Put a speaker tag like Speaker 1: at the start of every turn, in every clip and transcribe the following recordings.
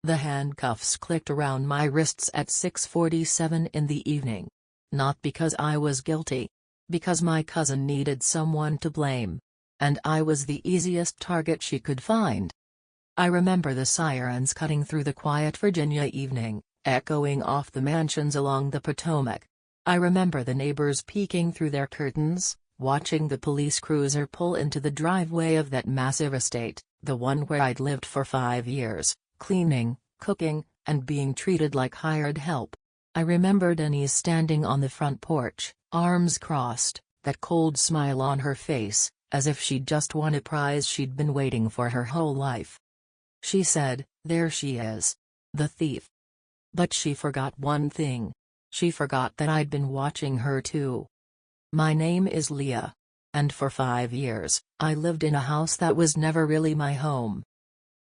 Speaker 1: The handcuffs clicked around my wrists at 6:47 in the evening. Not because I was guilty. Because my cousin needed someone to blame. And I was the easiest target she could find. I remember the sirens cutting through the quiet Virginia evening, echoing off the mansions along the Potomac. I remember the neighbors peeking through their curtains, watching the police cruiser pull into the driveway of that massive estate, the one where I'd lived for 5 years, cleaning, cooking, and being treated like hired help. I remember Denise standing on the front porch, arms crossed, that cold smile on her face, as if she'd just won a prize she'd been waiting for her whole life. She said, "There she is. The thief." But she forgot one thing. She forgot that I'd been watching her too. My name is Leah. And for 5 years, I lived in a house that was never really my home.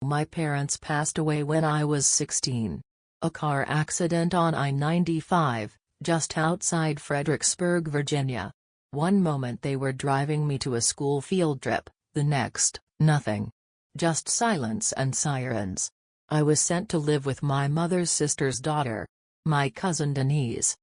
Speaker 1: My parents passed away when I was 16. A car accident on I-95, just outside Fredericksburg, Virginia. One moment they were driving me to a school field trip, the next, nothing. Just silence and sirens. I was sent to live with my mother's sister's daughter. My cousin Denise.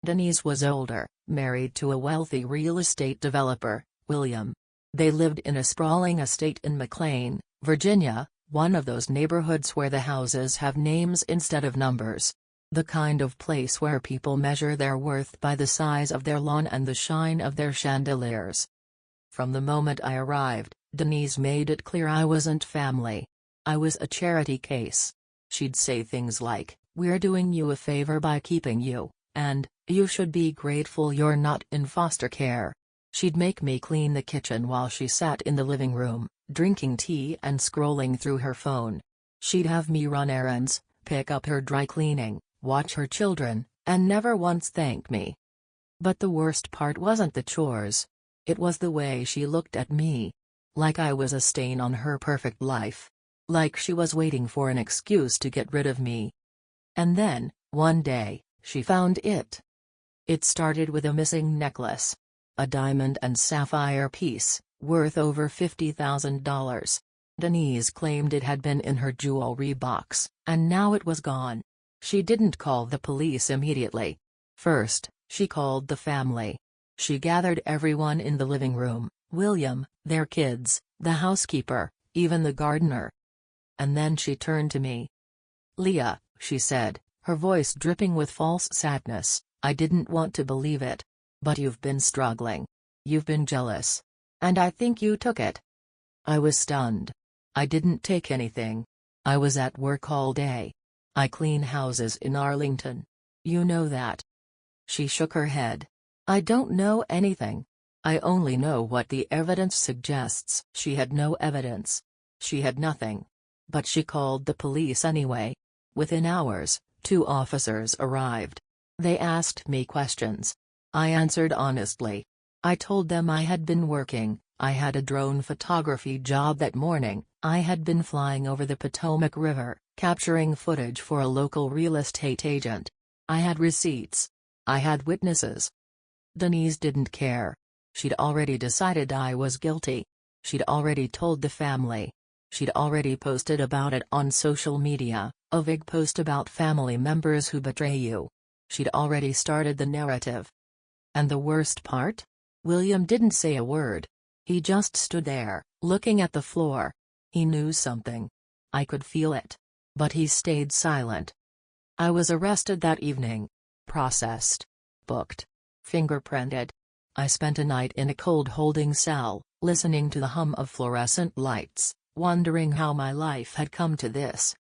Speaker 1: Denise was older, married to a wealthy real estate developer, William. They lived in a sprawling estate in McLean, Virginia, one of those neighborhoods where the houses have names instead of numbers. The kind of place where people measure their worth by the size of their lawn and the shine of their chandeliers. From the moment I arrived, Denise made it clear I wasn't family. I was a charity case. She'd say things like, "We're doing you a favor by keeping you," and, "You should be grateful you're not in foster care." She'd make me clean the kitchen while she sat in the living room, drinking tea and scrolling through her phone. She'd have me run errands, pick up her dry cleaning, watch her children, and never once thank me. But the worst part wasn't the chores. It was the way she looked at me. Like I was a stain on her perfect life. Like she was waiting for an excuse to get rid of me. And then, one day, she found it. It started with a missing necklace. A diamond and sapphire piece, worth over $50,000. Denise claimed it had been in her jewelry box, and now it was gone. She didn't call the police immediately. First, she called the family. She gathered everyone in the living room, William, their kids, the housekeeper, even the gardener. And then she turned to me. "Leah," she said, her voice dripping with false sadness, "I didn't want to believe it. But you've been struggling. You've been jealous. And I think you took it." I was stunned. I didn't take anything. I was at work all day. I clean houses in Arlington. You know that. She shook her head. "I don't know anything. I only know what the evidence suggests." She had no evidence. She had nothing. But she called the police anyway. Within hours, 2 officers arrived. They asked me questions. I answered honestly. I told them I had been working. I had a drone photography job that morning. I had been flying over the Potomac River, capturing footage for a local real estate agent. I had receipts. I had witnesses. Denise didn't care. She'd already decided I was guilty. She'd already told the family. She'd already posted about it on social media, a vague post about family members who betray you. She'd already started the narrative. And the worst part? William didn't say a word. He just stood there, looking at the floor. He knew something. I could feel it. But he stayed silent. I was arrested that evening. Processed. Booked. Fingerprinted. I spent a night in a cold holding cell, listening to the hum of fluorescent lights, wondering how my life had come to this.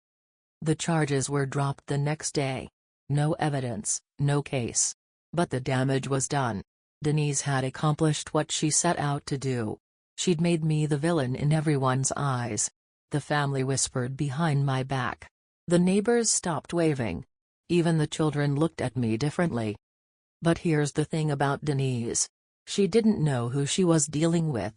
Speaker 1: The charges were dropped the next day. No evidence, no case. But the damage was done. Denise had accomplished what she set out to do. She'd made me the villain in everyone's eyes. The family whispered behind my back. The neighbors stopped waving. Even the children looked at me differently. But here's the thing about Denise. She didn't know who she was dealing with.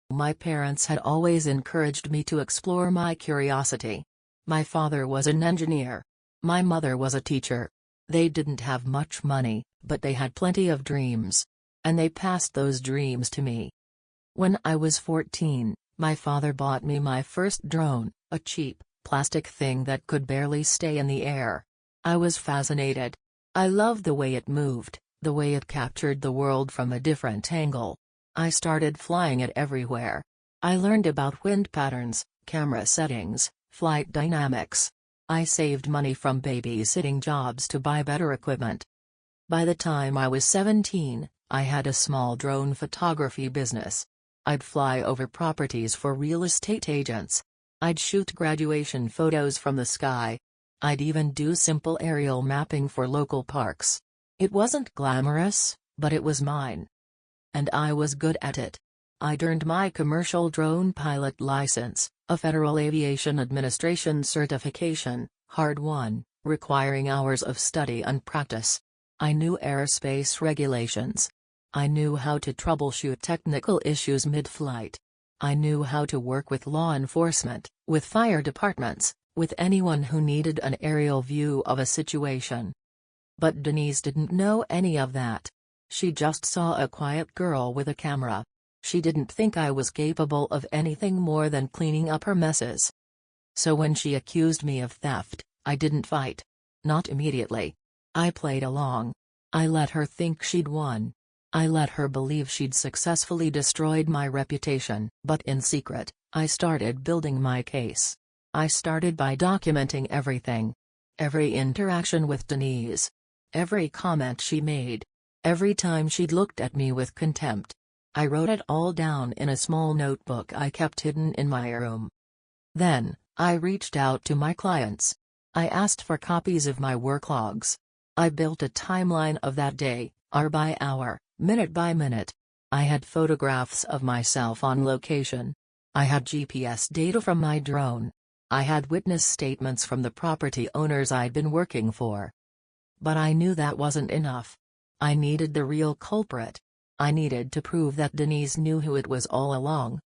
Speaker 1: My parents had always encouraged me to explore my curiosity. My father was an engineer. My mother was a teacher. They didn't have much money, but they had plenty of dreams. And they passed those dreams to me. When I was 14, my father bought me my first drone, a cheap, plastic thing that could barely stay in the air. I was fascinated. I loved the way it moved, the way it captured the world from a different angle. I started flying it everywhere. I learned about wind patterns, camera settings, flight dynamics. I saved money from babysitting jobs to buy better equipment. By the time I was 17, I had a small drone photography business. I'd fly over properties for real estate agents. I'd shoot graduation photos from the sky. I'd even do simple aerial mapping for local parks. It wasn't glamorous, but it was mine. And I was good at it. I'd earned my commercial drone pilot license, a Federal Aviation Administration certification, hard-won, requiring hours of study and practice. I knew airspace regulations. I knew how to troubleshoot technical issues mid-flight. I knew how to work with law enforcement, with fire departments, with anyone who needed an aerial view of a situation. But Denise didn't know any of that. She just saw a quiet girl with a camera. She didn't think I was capable of anything more than cleaning up her messes. So when she accused me of theft, I didn't fight. Not immediately. I played along. I let her think she'd won. I let her believe she'd successfully destroyed my reputation. But in secret, I started building my case. I started by documenting everything. Every interaction with Denise. Every comment she made. Every time she'd looked at me with contempt. I wrote it all down in a small notebook I kept hidden in my room. Then, I reached out to my clients. I asked for copies of my work logs. I built a timeline of that day, hour by hour, minute by minute. I had photographs of myself on location. I had GPS data from my drone. I had witness statements from the property owners I'd been working for. But I knew that wasn't enough. I needed the real culprit. I needed to prove that Denise knew who it was all along.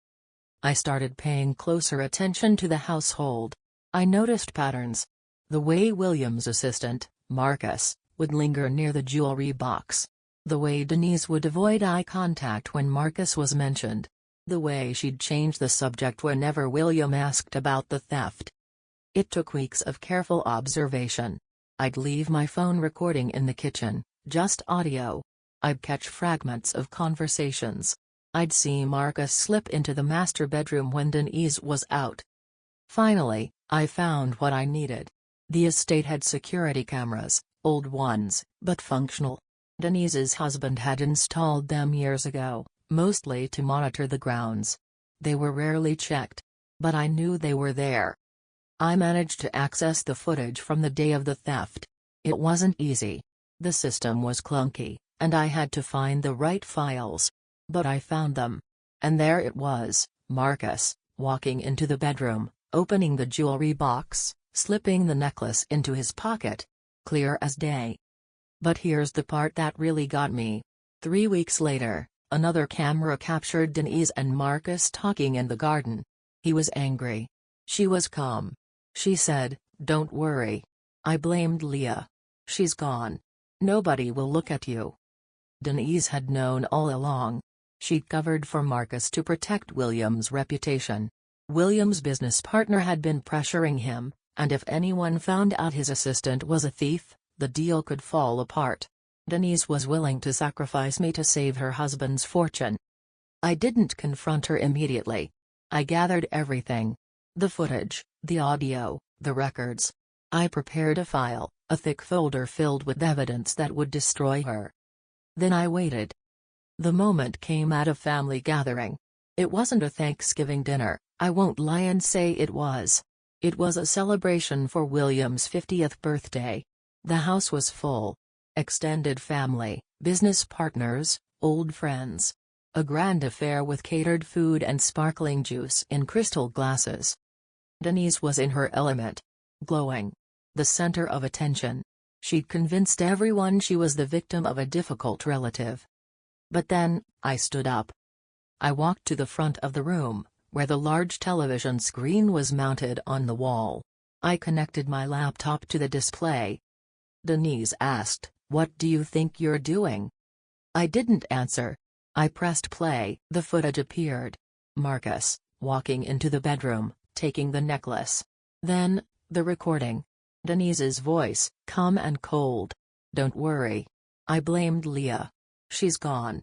Speaker 1: I started paying closer attention to the household. I noticed patterns. The way William's assistant, Marcus, would linger near the jewelry box. The way Denise would avoid eye contact when Marcus was mentioned. The way she'd change the subject whenever William asked about the theft. It took weeks of careful observation. I'd leave my phone recording in the kitchen, just audio. I'd catch fragments of conversations. I'd see Marcus slip into the master bedroom when Denise was out. Finally, I found what I needed. The estate had security cameras, old ones, but functional. Denise's husband had installed them years ago, mostly to monitor the grounds. They were rarely checked. But I knew they were there. I managed to access the footage from the day of the theft. It wasn't easy. The system was clunky, and I had to find the right files. But I found them. And there it was, Marcus, walking into the bedroom, opening the jewelry box, slipping the necklace into his pocket. Clear as day. But here's the part that really got me. 3 weeks later, another camera captured Denise and Marcus talking in the garden. He was angry. She was calm. She said, "Don't worry. I blamed Leah. She's gone. Nobody will look at you." Denise had known all along. She'd covered for Marcus to protect William's reputation. William's business partner had been pressuring him, and if anyone found out his assistant was a thief, the deal could fall apart. Denise was willing to sacrifice me to save her husband's fortune. I didn't confront her immediately. I gathered everything. The footage, the audio, the records. I prepared a file, a thick folder filled with evidence that would destroy her. Then I waited. The moment came at a family gathering. It wasn't a Thanksgiving dinner, I won't lie and say it was. It was a celebration for William's 50th birthday. The house was full. Extended family, business partners, old friends. A grand affair with catered food and sparkling juice in crystal glasses. Denise was in her element. Glowing. The center of attention. She'd convinced everyone she was the victim of a difficult relative. But then, I stood up. I walked to the front of the room, where the large television screen was mounted on the wall. I connected my laptop to the display. Denise asked, "What do you think you're doing?" I didn't answer. I pressed play. The footage appeared. Marcus, walking into the bedroom, taking the necklace. Then, the recording. Denise's voice, calm and cold. "Don't worry. I blamed Leah. She's gone."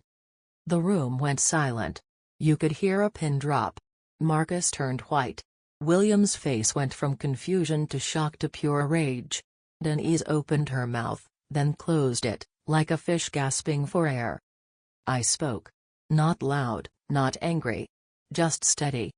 Speaker 1: The room went silent. You could hear a pin drop. Marcus turned white. William's face went from confusion to shock to pure rage. Denise opened her mouth, then closed it, like a fish gasping for air. I spoke. Not loud, not angry. Just steady.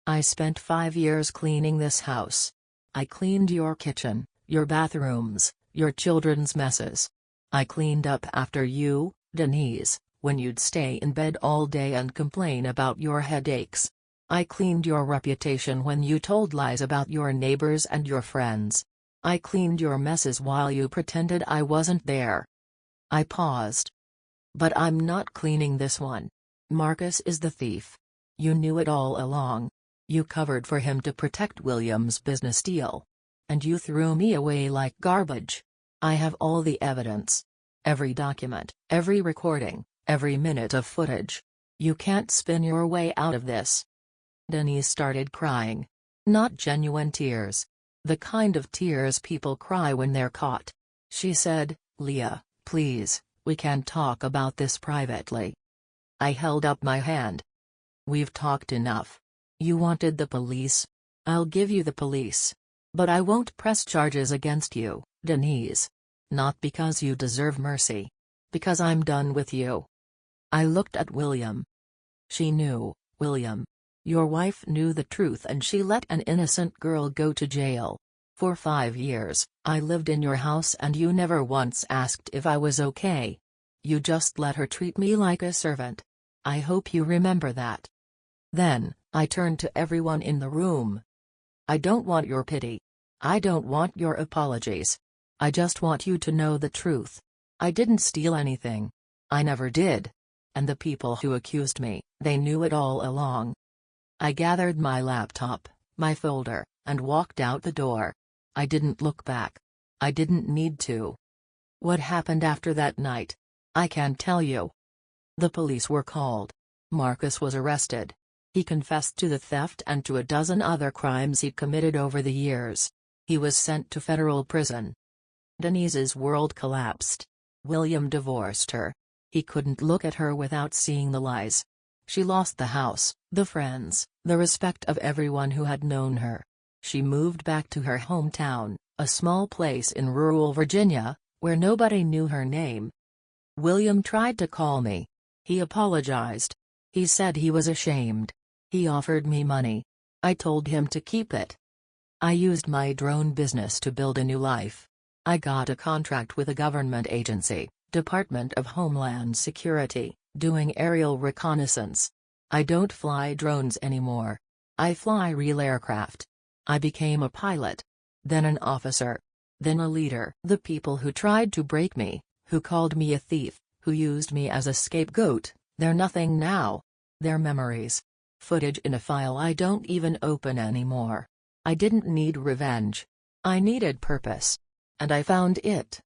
Speaker 1: "I spent 5 years cleaning this house. I cleaned your kitchen, your bathrooms, your children's messes. I cleaned up after you, Denise, when you'd stay in bed all day and complain about your headaches. I cleaned your reputation when you told lies about your neighbors and your friends. I cleaned your messes while you pretended I wasn't there." I paused. "But I'm not cleaning this one. Marcus is the thief. You knew it all along. You covered for him to protect William's business deal. And you threw me away like garbage. I have all the evidence. Every document, every recording, every minute of footage. You can't spin your way out of this." Denise started crying. Not genuine tears. The kind of tears people cry when they're caught. She said, "Leah, please, we can talk about this privately." I held up my hand. "We've talked enough. You wanted the police. I'll give you the police. But I won't press charges against you, Denise. Not because you deserve mercy. Because I'm done with you." I looked at William. "She knew, William. Your wife knew the truth and she let an innocent girl go to jail. For 5 years, I lived in your house and you never once asked if I was okay. You just let her treat me like a servant. I hope you remember that." Then, I turned to everyone in the room. "I don't want your pity. I don't want your apologies. I just want you to know the truth. I didn't steal anything. I never did. And the people who accused me, they knew it all along." I gathered my laptop, my folder, and walked out the door. I didn't look back. I didn't need to. What happened after that night? I can't tell you. The police were called. Marcus was arrested. He confessed to the theft and to a dozen other crimes he'd committed over the years. He was sent to federal prison. Denise's world collapsed. William divorced her. He couldn't look at her without seeing the lies. She lost the house, the friends, the respect of everyone who had known her. She moved back to her hometown, a small place in rural Virginia, where nobody knew her name. William tried to call me. He apologized. He said he was ashamed. He offered me money. I told him to keep it. I used my drone business to build a new life. I got a contract with a government agency, Department of Homeland Security, doing aerial reconnaissance. I don't fly drones anymore. I fly real aircraft. I became a pilot. Then an officer. Then a leader. The people who tried to break me, who called me a thief, who used me as a scapegoat, they're nothing now. They're memories. Footage in a file I don't even open anymore. I didn't need revenge. I needed purpose. And I found it.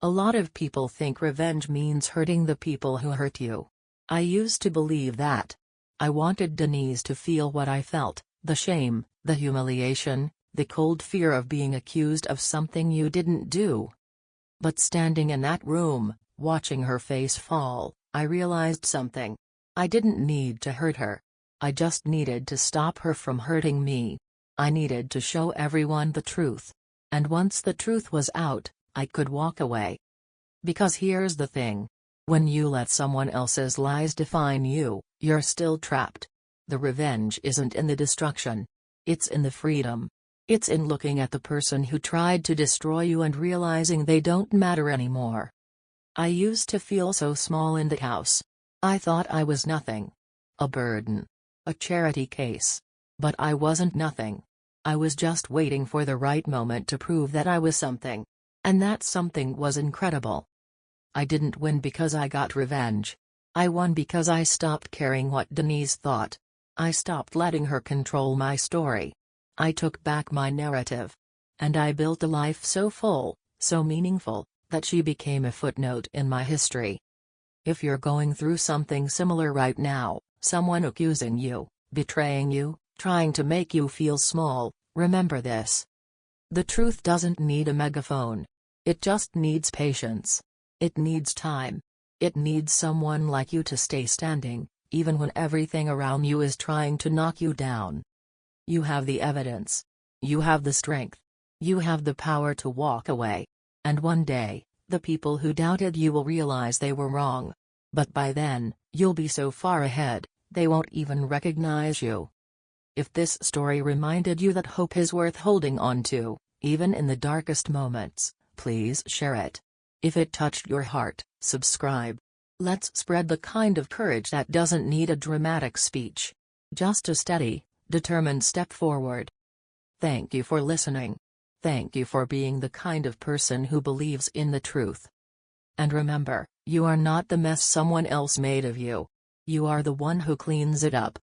Speaker 1: A lot of people think revenge means hurting the people who hurt you. I used to believe that. I wanted Denise to feel what I felt, the shame, the humiliation, the cold fear of being accused of something you didn't do. But standing in that room, watching her face fall, I realized something. I didn't need to hurt her. I just needed to stop her from hurting me. I needed to show everyone the truth. And once the truth was out, I could walk away. Because here's the thing. When you let someone else's lies define you, you're still trapped. The revenge isn't in the destruction. It's in the freedom. It's in looking at the person who tried to destroy you and realizing they don't matter anymore. I used to feel so small in the house. I thought I was nothing. A burden. A charity case. But I wasn't nothing. I was just waiting for the right moment to prove that I was something. And that something was incredible. I didn't win because I got revenge. I won because I stopped caring what Denise thought. I stopped letting her control my story. I took back my narrative. And I built a life so full, so meaningful, that she became a footnote in my history. If you're going through something similar right now, someone accusing you, betraying you, trying to make you feel small, Remember this. The truth doesn't need a megaphone. It just needs patience. It needs time. It needs someone like you to stay standing, even when everything around you is trying to knock you down. You have the evidence. You have the strength. You have the power to walk away. And one day, the people who doubted you will realize they were wrong. But by then, you'll be so far ahead, they won't even recognize you. If this story reminded you that hope is worth holding on to, even in the darkest moments, please share it. If it touched your heart, subscribe. Let's spread the kind of courage that doesn't need a dramatic speech. Just a steady, determined step forward. Thank you for listening. Thank you for being the kind of person who believes in the truth. And remember, you are not the mess someone else made of you. You are the one who cleans it up.